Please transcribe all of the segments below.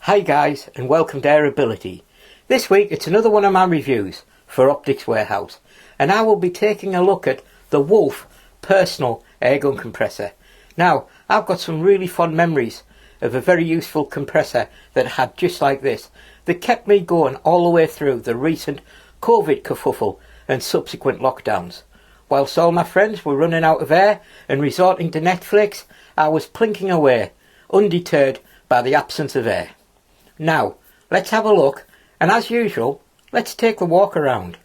Hi guys, and welcome to AirAbility. This week it's another one of my reviews for Optics Warehouse, and I will be taking a look at the WULF personal airgun compressor. Now, I've got some really fond memories of a very useful compressor that I had just like this, that kept me going all the way through the recent COVID kerfuffle and subsequent lockdowns. Whilst all my friends were running out of air and resorting to Netflix, I was plinking away, undeterred by the absence of air. Now, let's have a look, and as usual, let's take a walk around.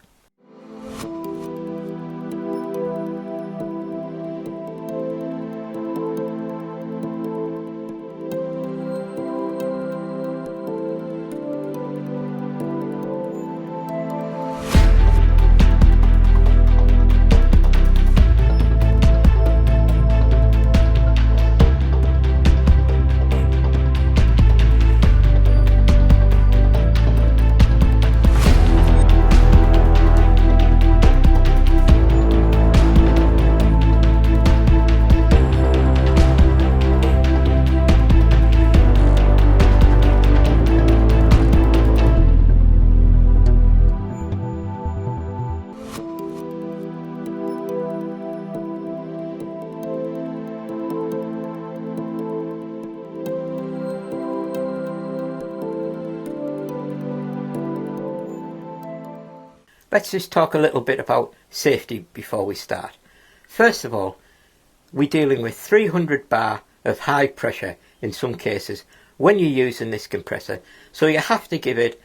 Let's just talk a little bit about safety before we start. First of all, we're dealing with 300 bar of high pressure in some cases when you're using this compressor, so you have to give it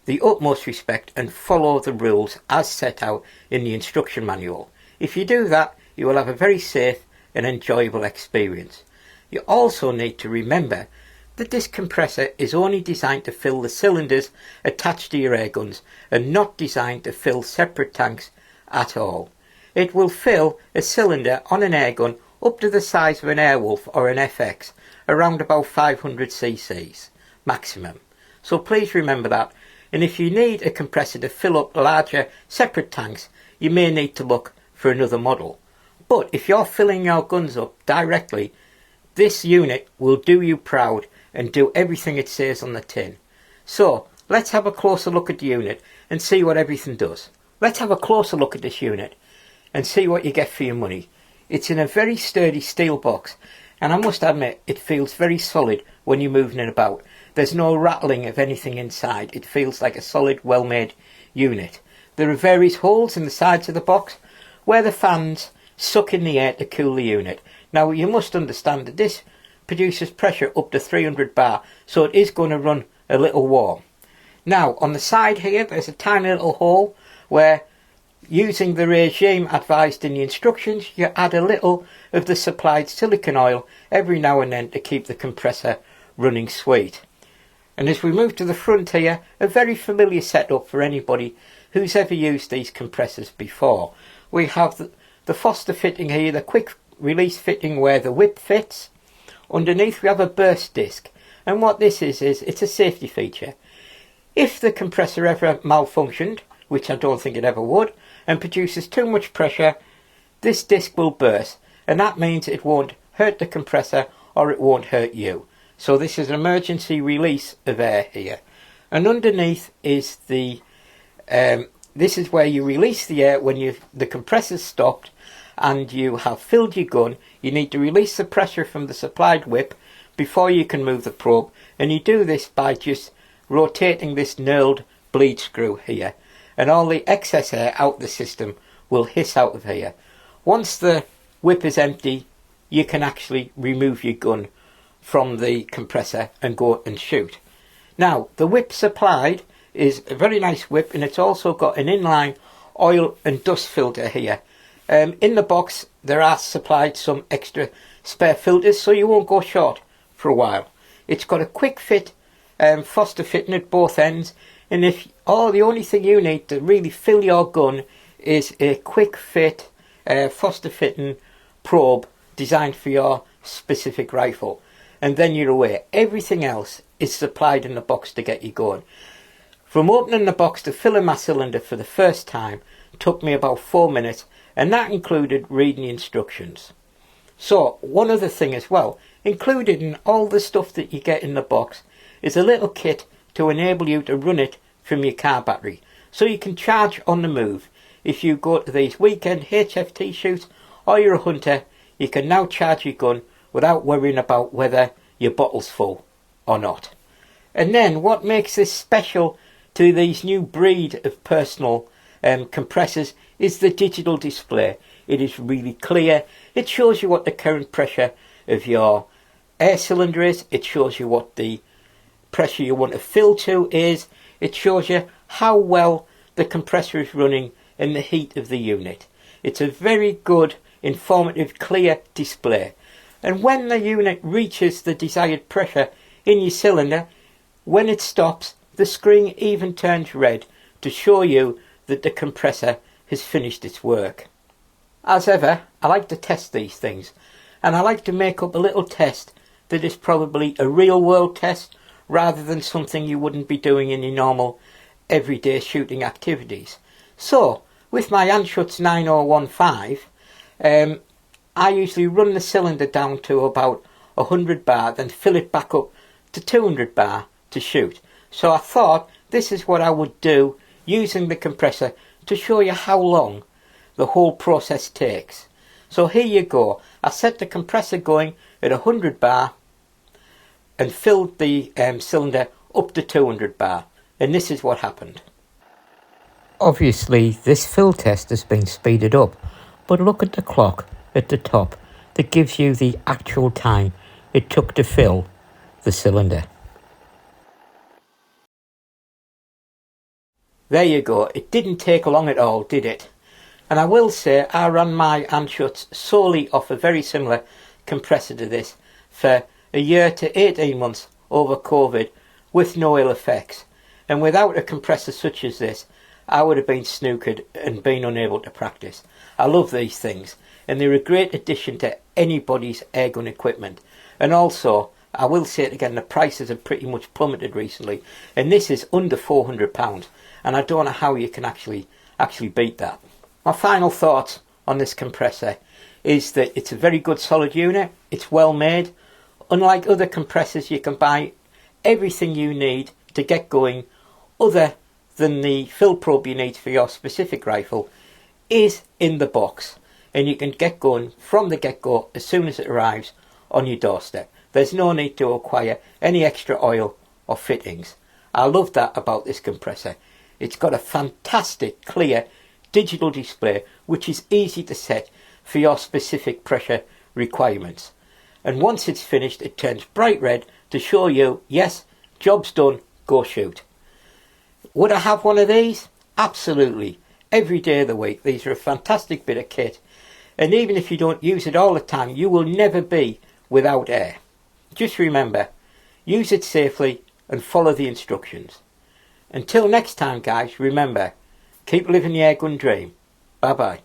the utmost respect and follow the rules as set out in the instruction manual. If you do that, you will have a very safe and enjoyable experience. You also need to remember that this compressor is only designed to fill the cylinders attached to your air guns and not designed to fill separate tanks at all. It will fill a cylinder on an air gun up to the size of an Airwolf or an FX, around about 500 cc's maximum. So please remember that, and if you need a compressor to fill up larger separate tanks, you may need to look for another model. But if you're filling your guns up directly, this unit will do you proud and do everything it says on the tin. So let's have a closer look at the unit and see what everything does. Let's have a closer look at this unit and see what you get for your money. It's in a very sturdy steel box, and I must admit it feels very solid when you're moving it about. There's no rattling of anything inside. It feels like a solid, well-made unit. There are various holes in the sides of the box where the fans suck in the air to cool the unit. Now you must understand that this produces pressure up to 300 bar, so it is going to run a little warm. Now on the side here there's a tiny little hole where, using the regime advised in the instructions, you add a little of the supplied silicone oil every now and then to keep the compressor running sweet. And as we move to the front here, a very familiar setup for anybody who's ever used these compressors before. We have the Foster fitting here, the quick release fitting where the whip fits. Underneath we have a burst disc, and what this is it's a safety feature. If the compressor ever malfunctioned, which I don't think it ever would, and produces too much pressure, this disc will burst, and that means it won't hurt the compressor or it won't hurt you. So this is an emergency release of air here. And underneath is the this is where you release the air when the compressor's stopped and you have filled your gun. You need to release the pressure from the supplied whip before you can move the probe, and you do this by just rotating this knurled bleed screw here, and all the excess air out the system will hiss out of here. Once the whip is empty, you can actually remove your gun from the compressor and go and shoot. Now the whip supplied is a very nice whip, and it's also got an inline oil and dust filter here. In the box there are supplied some extra spare filters, so you won't go short for a while. It's got a quick fit Foster fitting at both ends, and the only thing you need to really fill your gun is a quick fit Foster fitting probe designed for your specific rifle, and then you're away. Everything else is supplied in the box to get you going. From opening the box to filling my cylinder for the first time took me about 4 minutes, and that included reading the instructions. So one other thing as well, included in all the stuff that you get in the box is a little kit to enable you to run it from your car battery, so you can charge on the move. If you go to these weekend HFT shoots or you're a hunter, you can now charge your gun without worrying about whether your bottle's full or not. And then what makes this special to these new breed of personal compressors is the digital display. It is really clear. It shows you what the current pressure of your air cylinder is. It shows you what the pressure you want to fill to is. It shows you how well the compressor is running and the heat of the unit. It's a very good, informative, clear display. And when the unit reaches the desired pressure in your cylinder, when it stops, the screen even turns red to show you that the compressor has finished its work. As ever, I like to test these things, and I like to make up a little test that is probably a real world test rather than something you wouldn't be doing in your normal everyday shooting activities. So, with my Anschutz 9015, I usually run the cylinder down to about 100 bar, then fill it back up to 200 bar to shoot. So I thought this is what I would do using the compressor to show you how long the whole process takes. So here you go. I set the compressor going at 100 bar and filled the cylinder up to 200 bar, and this is what happened. Obviously this fill test has been speeded up, but look at the clock at the top that gives you the actual time it took to fill the cylinder. There you go. It didn't take long at all, did it? And I will say I ran my Anschutz solely off a very similar compressor to this for a year to 18 months over COVID with no ill effects. And without a compressor such as this, I would have been snookered and been unable to practice. I love these things, and they're a great addition to anybody's airgun equipment. And also, I will say it again, the prices have pretty much plummeted recently, and this is under £400, and I don't know how you can actually beat that. My final thoughts on this compressor is that it's a very good solid unit. It's well made. Unlike other compressors, you can buy everything you need to get going other than the fill probe you need for your specific rifle is in the box, and you can get going from the get-go as soon as it arrives on your doorstep. There's no need to acquire any extra oil or fittings. I love that about this compressor. It's got a fantastic clear digital display which is easy to set for your specific pressure requirements. And once it's finished, it turns bright red to show you, yes, job's done, go shoot. Would I have one of these? Absolutely. Every day of the week. These are a fantastic bit of kit. And even if you don't use it all the time, you will never be without air. Just remember, use it safely and follow the instructions. Until next time guys, remember, keep living the airgun dream. Bye bye.